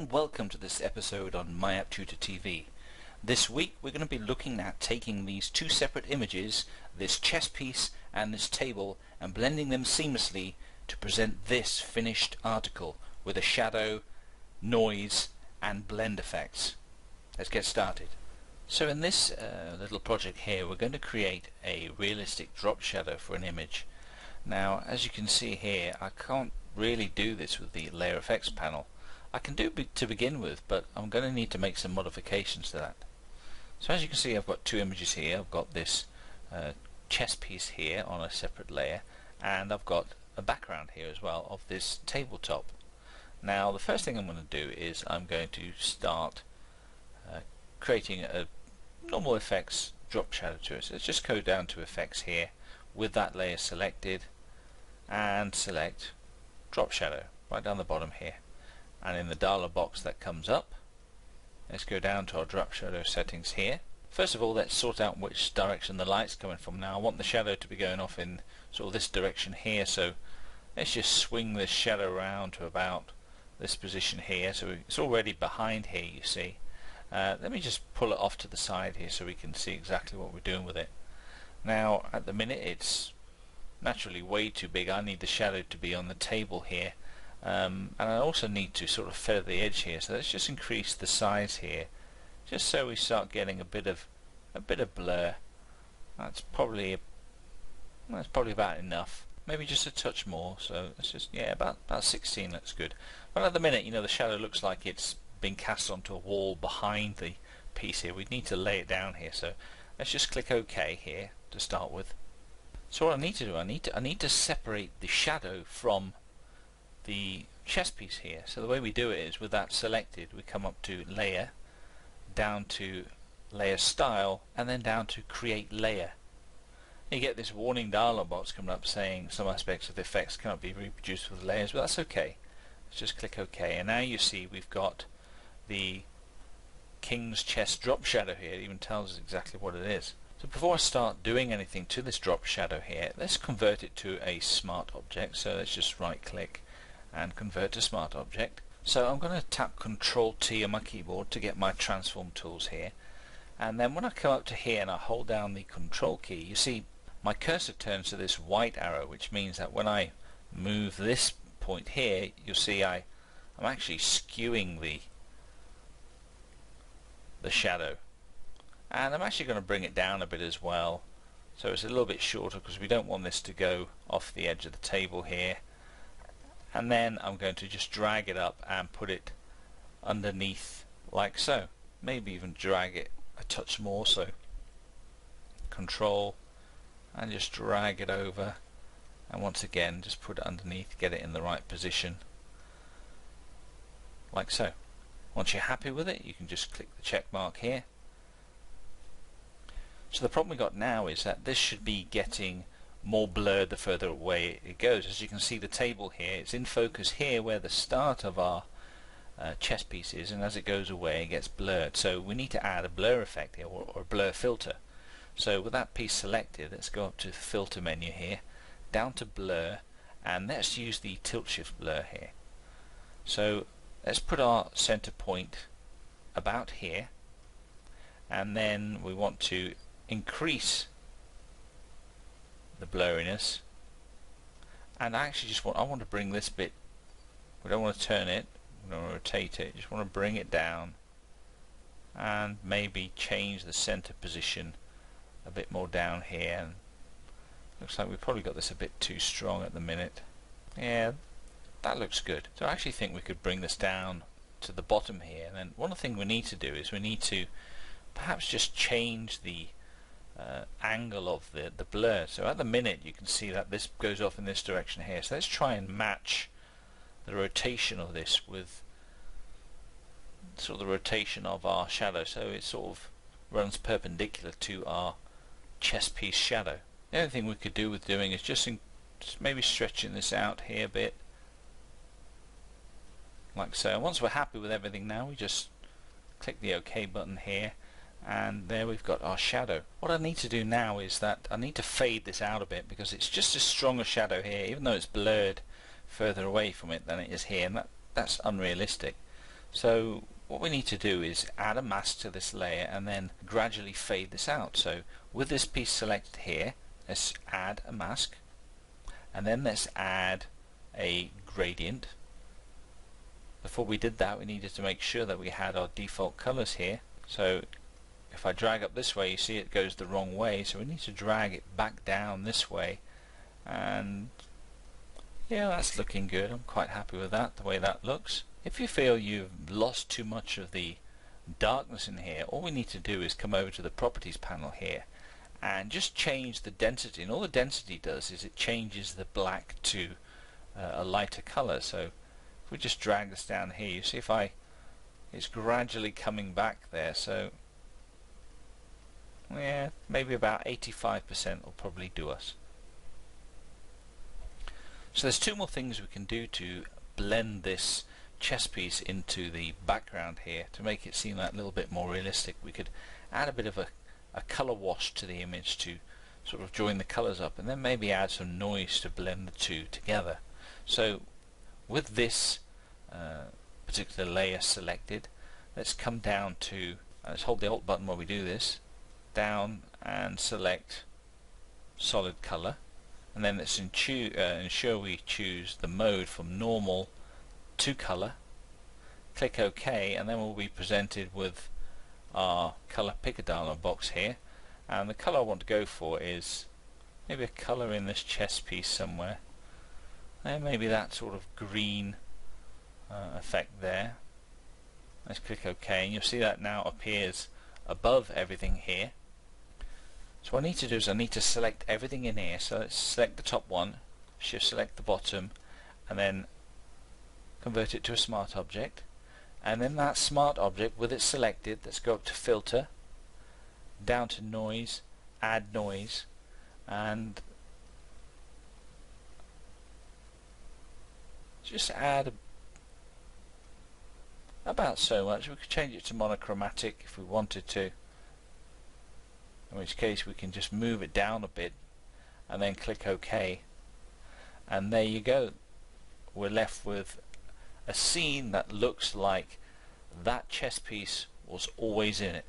and welcome to this episode on my App Tutor TV. This week we're going to be looking at taking these two separate images, this chess piece and this table, and blending them seamlessly to present this finished article with a shadow, noise and blend effects. Let's get started. So in this little project here we're going to create a realistic drop shadow for an image. Now as you can see here, I can't really do this with the layer effects panel. I can do it to begin with, but I'm going to need to make some modifications to that. So as you can see, I've got two images here. I've got this chess piece here on a separate layer, and I've got a background here as well of this tabletop. Now the first thing I'm going to do is I'm going to start creating a normal effects drop shadow to it. So let's just go down to effects here with that layer selected and select drop shadow right down the bottom here. And in the dialog box that comes up, let's go down to our drop shadow settings here. First of all, let's sort out which direction the light's coming from. Now I want the shadow to be going off in sort of this direction here, so let's just swing this shadow around to about this position here. So it's already behind here, you see. Let me just pull it off to the side here so we can see exactly what we're doing with it. Now at the minute it's naturally way too big. I need the shadow to be on the table here. And I also need to sort of feather the edge here, so let's just increase the size here just so we start getting a bit of blur. That's probably about enough, maybe just a touch more. So let's just, yeah, about 16 looks good. But at the minute, you know, the shadow looks like it's been cast onto a wall behind the piece here. We need to lay it down here, so let's just click OK here to start with. So what I need to do, I need to separate the shadow from the chess piece here. So the way we do it is with that selected, we come up to layer, down to layer style, and then down to create layer. You get this warning dialog box coming up saying some aspects of the effects cannot be reproduced with layers, but that's okay. Let's just click OK, and now you see we've got the King's chess drop shadow here. It even tells us exactly what it is. So before I start doing anything to this drop shadow here, let's convert it to a smart object. So let's just right click and convert to smart object. So I'm going to tap Control T on my keyboard to get my transform tools here, and then when I come up to here and I hold down the Control key, you see my cursor turns to this white arrow, which means that when I move this point here, you'll see I'm actually skewing the shadow, and I'm actually going to bring it down a bit as well, so it's a little bit shorter because we don't want this to go off the edge of the table here. And then I'm going to just drag it up and put it underneath like so. Maybe even drag it a touch more, so Control and just drag it over, and once again just put it underneath, get it in the right position like so. Once you're happy with it, you can just click the check mark here. So the problem we got now is that this should be getting more blurred the further away it goes. As you can see, the table here, it's in focus here where the start of our chess piece is, and as it goes away it gets blurred. So we need to add a blur effect here, or a blur filter. So with that piece selected, let's go up to the filter menu here, down to blur, and let's use the tilt shift blur here. So let's put our center point about here, and then we want to increase the blurriness, and I actually just want to bring this bit, we don't want to turn it, we don't want to rotate it, just want to bring it down and maybe change the center position a bit more down here. And looks like we've probably got this a bit too strong at the minute. Yeah, that looks good. So I actually think we could bring this down to the bottom here, and then one thing we need to do is we need to perhaps just change the angle of the blur. So at the minute you can see that this goes off in this direction here, so let's try and match the rotation of this with sort of the rotation of our shadow, so it sort of runs perpendicular to our chess piece shadow. The only thing we could do with doing is just maybe stretching this out here a bit like so. And once we're happy with everything, now we just click the OK button here, and there we've got our shadow. What I need to do now is that I need to fade this out a bit, because it's just as strong a shadow here, even though it's blurred further away from it than it is here, and that's unrealistic. So what we need to do is add a mask to this layer and then gradually fade this out. So with this piece selected here, let's add a mask, and then let's add a gradient. Before we did that, we needed to make sure that we had our default colors here. So if I drag up this way, you see it goes the wrong way, so we need to drag it back down this way, and yeah, that's looking good. I'm quite happy with that, the way that looks. If you feel you've lost too much of the darkness in here, all we need to do is come over to the properties panel here and just change the density, and all the density does is it changes the black to a lighter color. So if we just drag this down here, you see it's gradually coming back there, so yeah, maybe about 85% will probably do us. So there's two more things we can do to blend this chess piece into the background here to make it seem that little bit more realistic. We could add a bit of a color wash to the image to sort of join the colors up, and then maybe add some noise to blend the two together. So with this particular layer selected, let's come down to, let's hold the Alt button while we do this, down and select solid color, and then let's ensure we choose the mode from normal to color, click OK, and then we'll be presented with our color picker dialog box here, and the color I want to go for is maybe a color in this chess piece somewhere, and maybe that sort of green effect there. Let's click OK, and you'll see that now appears above everything here. So what I need to do is I need to select everything in here. So let's select the top one, shift select the bottom, and then convert it to a smart object. And then that smart object with it selected, let's go up to filter, down to noise, add noise, and just add about so much. We could change it to monochromatic if we wanted to, in which case we can just move it down a bit and then click OK, and there you go. We're left with a scene that looks like that chess piece was always in it.